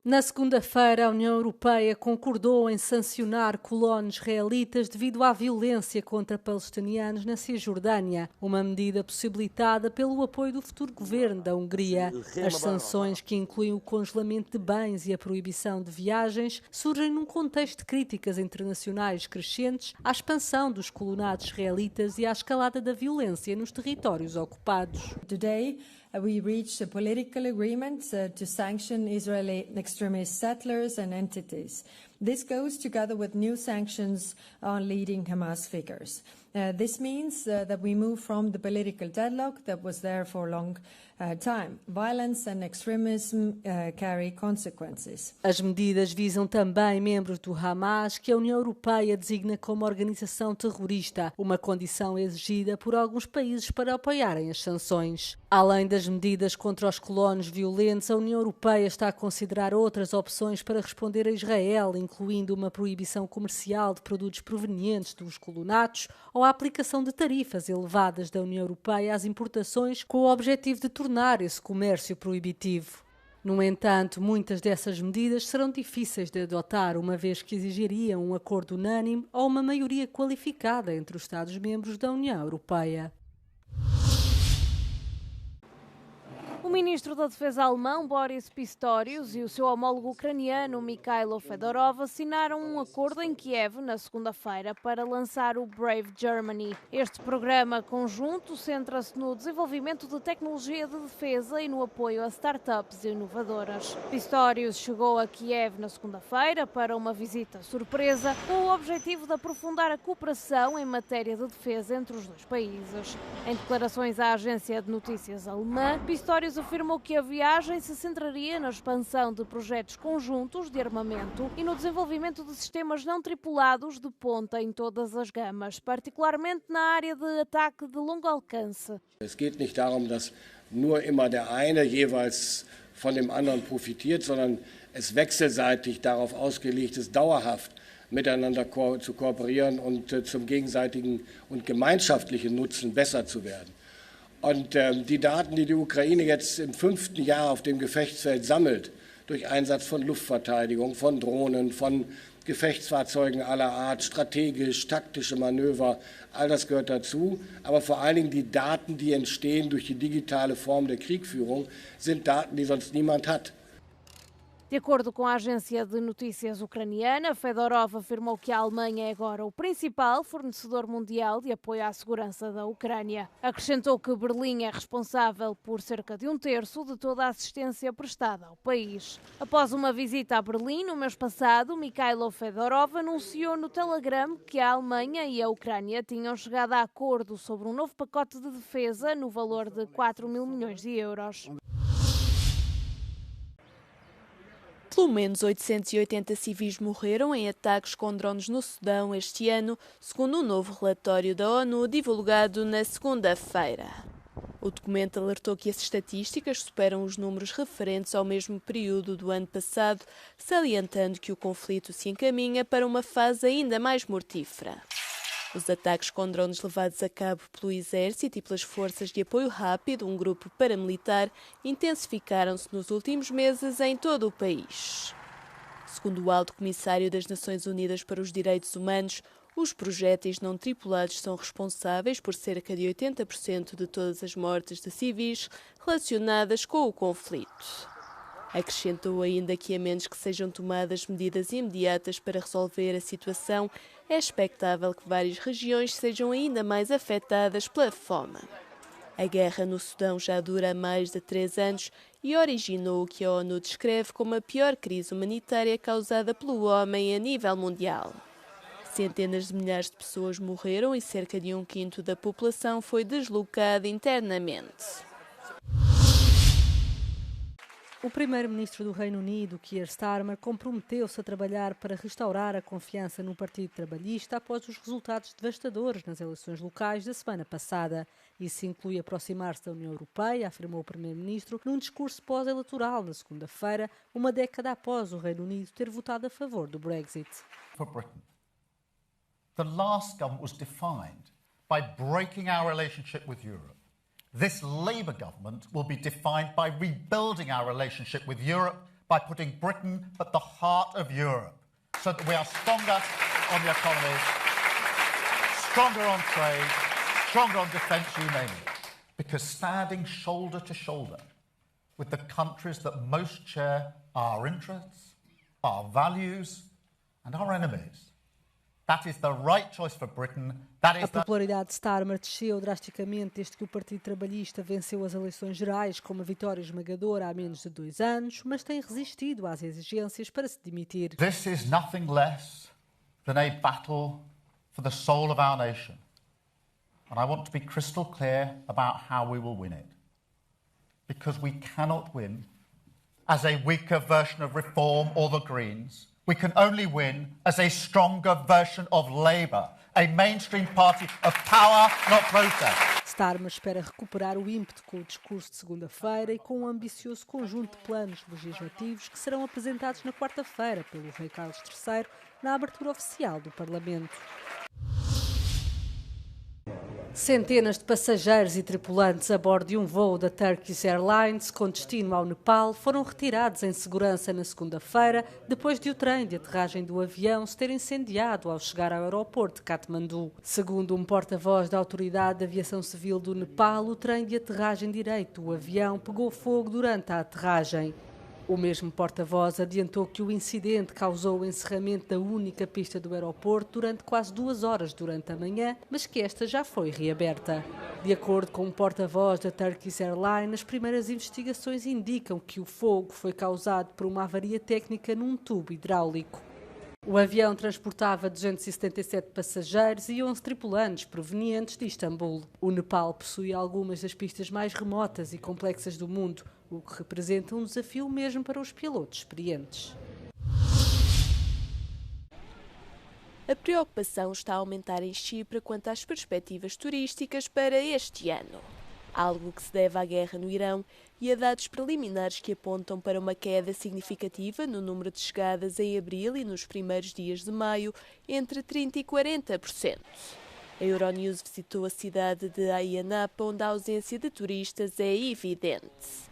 Na segunda-feira, a União Europeia concordou em sancionar colonos israelitas devido à violência contra palestinianos na Cisjordânia, uma medida possibilitada pelo apoio do futuro governo da Hungria. As sanções, que incluem o congelamento de bens e a proibição de viagens, surgem num contexto de críticas internacionais crescentes à expansão dos colonatos israelitas e à escalada da violência nos territórios ocupados. Today, we reached a political agreement to sanction Israeli extremist settlers and entities. This goes together with new sanctions on leading Hamas figures. This means that we move from the political deadlock that was there for a long time. Violence and extremism carry consequences. As medidas visam também membros do Hamas, que a União Europeia designa como organização terrorista, uma condição exigida por alguns países para apoiarem as sanções. Além das medidas contra os colonos violentos, a União Europeia está a considerar outras opções para responder a Israel, incluindo uma proibição comercial de produtos provenientes dos colonatos ou a aplicação de tarifas elevadas da União Europeia às importações com o objetivo de tornar esse comércio proibitivo. No entanto, muitas dessas medidas serão difíceis de adotar, uma vez que exigiriam um acordo unânime ou uma maioria qualificada entre os Estados-membros da União Europeia. O ministro da Defesa alemão, Boris Pistorius, e o seu homólogo ucraniano, Mikhailo Fedorov, assinaram um acordo em Kiev na segunda-feira para lançar o Brave Germany. Este programa conjunto centra-se no desenvolvimento de tecnologia de defesa e no apoio a startups inovadoras. Pistorius chegou a Kiev na segunda-feira para uma visita surpresa, com o objetivo de aprofundar a cooperação em matéria de defesa entre os dois países. Em declarações à agência de notícias alemã, Pistorius afirmou que a viagem se centraria na expansão de projetos conjuntos de armamento e no desenvolvimento de sistemas não tripulados de ponta em todas as gamas, particularmente na área de ataque de longo alcance. Es geht nicht darum, dass nur immer der eine jeweils von dem anderen profitiert, sondern es wechselseitig darauf ausgelegt ist, dauerhaft miteinander zu kooperieren und zum gegenseitigen und gemeinschaftlichen Nutzen besser zu werden. Und die Daten, die die Ukraine jetzt im 5. Jahr auf dem Gefechtsfeld sammelt, durch Einsatz von Luftverteidigung, von Drohnen, von Gefechtsfahrzeugen aller Art, strategisch, taktische Manöver, all das gehört dazu. Aber vor allen Dingen die Daten, die entstehen durch die digitale Form der Kriegführung, sind Daten, die sonst niemand hat. De acordo com a agência de notícias ucraniana, Fedorov afirmou que a Alemanha é agora o principal fornecedor mundial de apoio à segurança da Ucrânia. Acrescentou que Berlim é responsável por cerca de 1/3 de toda a assistência prestada ao país. Após uma visita a Berlim no mês passado, Mikhailo Fedorov anunciou no Telegram que a Alemanha e a Ucrânia tinham chegado a acordo sobre um novo pacote de defesa no valor de 4 mil milhões de euros. Pelo menos 880 civis morreram em ataques com drones no Sudão este ano, segundo um novo relatório da ONU divulgado na segunda-feira. O documento alertou que as estatísticas superam os números referentes ao mesmo período do ano passado, salientando que o conflito se encaminha para uma fase ainda mais mortífera. Os ataques com drones levados a cabo pelo Exército e pelas Forças de Apoio Rápido, um grupo paramilitar, intensificaram-se nos últimos meses em todo o país. Segundo o Alto Comissário das Nações Unidas para os Direitos Humanos, os projéteis não tripulados são responsáveis por cerca de 80% de todas as mortes de civis relacionadas com o conflito. Acrescentou ainda que, a menos que sejam tomadas medidas imediatas para resolver a situação, é expectável que várias regiões sejam ainda mais afetadas pela fome. A guerra no Sudão já dura há mais de 3 anos e originou o que a ONU descreve como a pior crise humanitária causada pelo homem a nível mundial. Centenas de milhares de pessoas morreram e cerca de 1/5 da população foi deslocada internamente. O primeiro-ministro do Reino Unido, Keir Starmer, comprometeu-se a trabalhar para restaurar a confiança no Partido Trabalhista após os resultados devastadores nas eleições locais da semana passada. Isso inclui aproximar-se da União Europeia, afirmou o primeiro-ministro num discurso pós-eleitoral na segunda-feira, uma década após o Reino Unido ter votado a favor do Brexit. For Britain, the last government was defined by breaking our relationship with Europe. This Labour government will be defined by rebuilding our relationship with Europe by putting Britain at the heart of Europe so that we are stronger on the economy, stronger on trade, stronger on defence, you name it. Because standing shoulder to shoulder with the countries that most share our interests, our values and our enemies, that is the right choice for Britain. A popularidade de Starmer desceu drasticamente desde que o Partido Trabalhista venceu as eleições gerais com uma vitória esmagadora há menos de 2 anos, mas tem resistido às exigências para se demitir. This is nothing less than a battle for the soul of our nation. And I want to be crystal clear about how we will win it. Because we cannot win as a weaker version of Reform or the Greens. We can only win as a stronger version of Labour, a mainstream party of power, not protest. Starmer espera recuperar o ímpeto com o discurso de segunda-feira e com um ambicioso conjunto de planos legislativos que serão apresentados na quarta-feira pelo rei Carlos III na abertura oficial do Parlamento. Centenas de passageiros e tripulantes a bordo de um voo da Turkish Airlines com destino ao Nepal foram retirados em segurança na segunda-feira, depois de o trem de aterragem do avião se ter incendiado ao chegar ao aeroporto de Katmandu. Segundo um porta-voz da Autoridade de Aviação Civil do Nepal, o trem de aterragem direito do avião pegou fogo durante a aterragem. O mesmo porta-voz adiantou que o incidente causou o encerramento da única pista do aeroporto durante quase 2 horas durante a manhã, mas que esta já foi reaberta. De acordo com o porta-voz da Turkish Airlines, as primeiras investigações indicam que o fogo foi causado por uma avaria técnica num tubo hidráulico. O avião transportava 277 passageiros e 11 tripulantes provenientes de Istambul. O Nepal possui algumas das pistas mais remotas e complexas do mundo, o que representa um desafio mesmo para os pilotos experientes. A preocupação está a aumentar em Chipre quanto às perspectivas turísticas para este ano. Algo que se deve à guerra no Irão e a dados preliminares que apontam para uma queda significativa no número de chegadas em abril e nos primeiros dias de maio, entre 30% e 40%. A Euronews visitou a cidade de Ayia Napa, onde a ausência de turistas é evidente.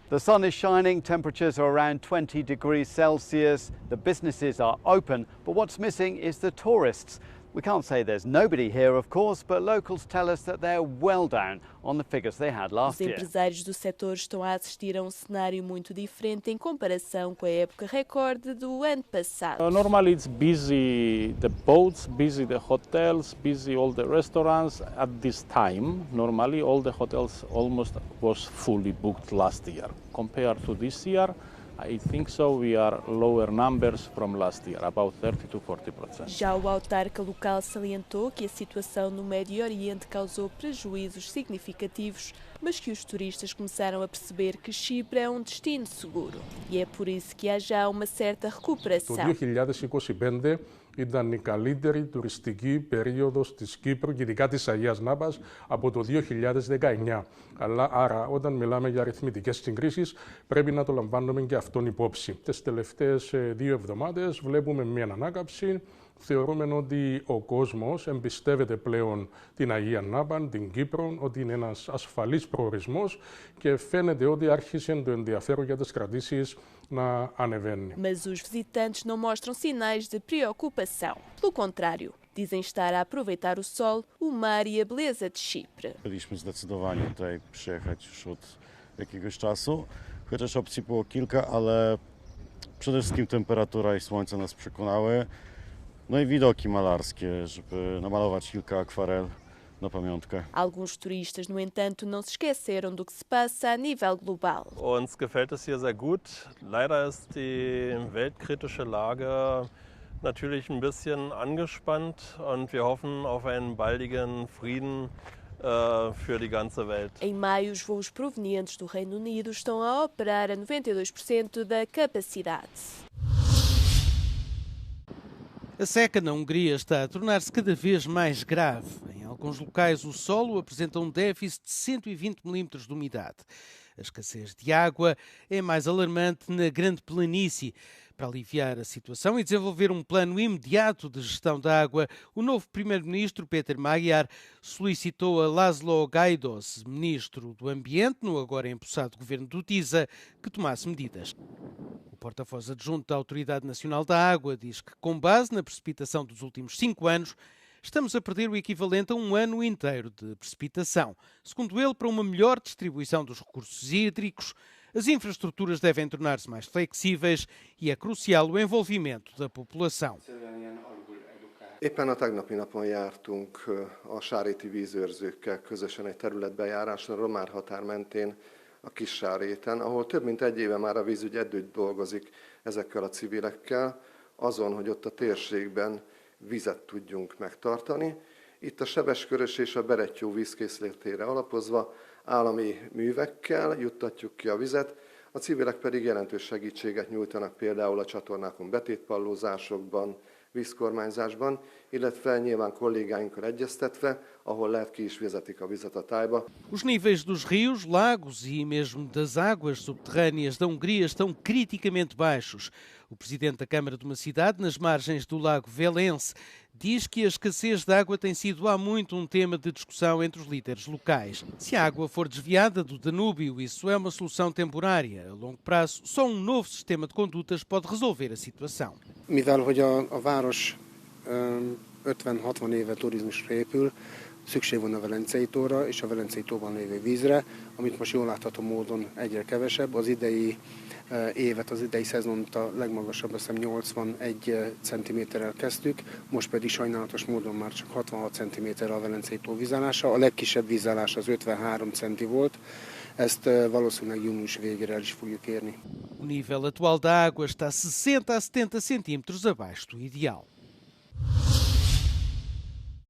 The sun is shining, temperatures are around 20 degrees Celsius, the businesses are open, but what's missing is the tourists. We can't say there's nobody here, of course, but locals tell us that they're well down on the figures they had last year. Os empresários do setor estão a assistir a um cenário muito diferente em comparação com a época recorde do ano passado. Normally it's busy the boats, busy the hotels, busy all the restaurants. At this time, normally all the hotels almost was fully booked last year. Compared to this year, I think so we are lower numbers from last year, about 30% to 40%. Já o autarca local salientou que a situação no Médio Oriente causou prejuízos significativos, mas que os turistas começaram a perceber que Chipre é um destino seguro. E é por isso que há já uma certa recuperação. Το 2025 ήταν η καλύτερη τουριστική περίοδος της Κύπρου και ειδικά της Αγίας Νάπας από το 2019. Άρα όταν μιλάμε για αριθμητικές συγκρίσεις πρέπει να το λαμβάνουμε και αυτόν υπόψη. Τις τελευταίες 2 εβδομάδες βλέπουμε μια ανάκαμψη. Θεωρούμε ότι ο κόσμος εμπιστεύεται πλέον την Αγία Νάπα, την Κύπρο, ότι είναι ένας ασφαλής προορισμός και φαίνεται ότι άρχισε το ενδιαφέρον για τις κρατήσεις να ανεβαίνει. Mas os visitantes não mostram sinais de preocupação. Pelo contrário, dizem estar a aproveitar o sol, o mar e a beleza de Chipre. Byliśmy zdecydowani tutaj przyjechać już od jakiegoś czasu, chociaż opcji było kilka, ale przede wszystkim temperatura i słońce nas przekonały. No i widoki malarskie, żeby namalować kilka akwarel na pamiątkę. Alguns turistas, no entanto, não se esqueceram do que se passa a nível global. Uns gefällt es hier sehr gut. Leider ist die weltkritische Lage natürlich ein bisschen angespannt und wir hoffen auf einen baldigen Frieden für die ganze Welt. Em maio, os voos provenientes do Reino Unido estão a operar a 92% da capacidade. A seca na Hungria está a tornar-se cada vez mais grave. Em alguns locais, o solo apresenta um déficit de 120 milímetros de umidade. A escassez de água é mais alarmante na Grande Planície. Para aliviar a situação e desenvolver um plano imediato de gestão da água, o novo primeiro-ministro, Peter Magyar, solicitou a Laszlo Gajdos, ministro do Ambiente, no agora empossado governo do TISA, que tomasse medidas. O porta-voz adjunto da Autoridade Nacional da Água diz que, com base na precipitação dos últimos 5 anos, estamos a perder o equivalente a um ano inteiro de precipitação. Segundo ele, para uma melhor distribuição dos recursos hídricos, as infraestruturas devem tornar-se mais flexíveis e é crucial o envolvimento da população. Éppen a tegnapi napon jártunk a sáréti vízőrzőkkel közösen egy területbejáráson a román határ mentén a Kissáréten, ahol több mint egy éve már a vízügy együtt dolgozik ezekkel a civilekkel, azon, hogy ott a térségben vizet tudjunk megtartani. Itt a Sebeskörös és a Berettyó vízkészletére alapozva állami művekkel juttatjuk ki a vizet, a civilek pedig jelentős segítséget nyújtanak például a csatornákon betétpallózásokban, vízkormányzásban, illetve nyilván kollégáinkkal egyeztetve, ahol lehet ki is vezetik a vizet a tájba. Os níveis dos rios, lagos e mesmo das águas subterrâneas da Hungria estão criticamente baixos. O presidente da Câmara de uma cidade, nas margens do lago Velense, diz que a escassez de água tem sido há muito um tema de discussão entre os líderes locais. Se a água for desviada do Danúbio, isso é uma solução temporária. A longo prazo, só um novo sistema de condutas pode resolver a situação. Mivel hogy a város 50-60 éve turizmusra épül, szükség van a Velencei tóra és a Velencei tóban lévő vízre, amit most jól látható módon egyre kevesebb. Az idei évet, az idei szezont a legmagasabb, azt hiszem 81 cm-rel kezdtük, most pedig sajnálatos módon már csak 66 cm a Velencei tó vízállása. A legkisebb vízállás az 53 cm volt, ezt valószínűleg június végére el is fogjuk érni. O nível atual da água está 60 a 70 centímetros abaixo do ideal.